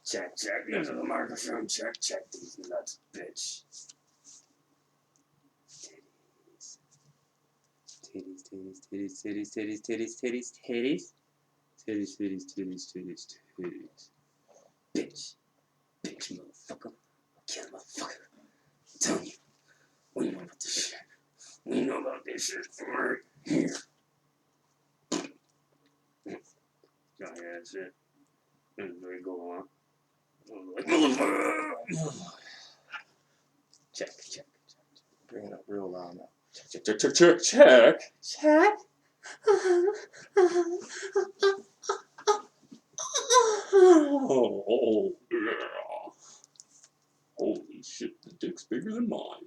Check, check, into the microphone, check, check these nuts, bitch. Titties, titties, titties, titties, titties, titties, titties, titties. Titties, titties, titties, titties, titties. Bitch. Bitch, motherfucker. Kill motherfucker. I'm telling you. We know about this shit. We know about this shit right here. Oh, yeah, that's it. That's very cool, huh? Like, motherfucker! Check, check, check. Bring it up real loud now. Check, check, check, check, check. Check. Oh, yeah. Holy shit, the dick's bigger than mine.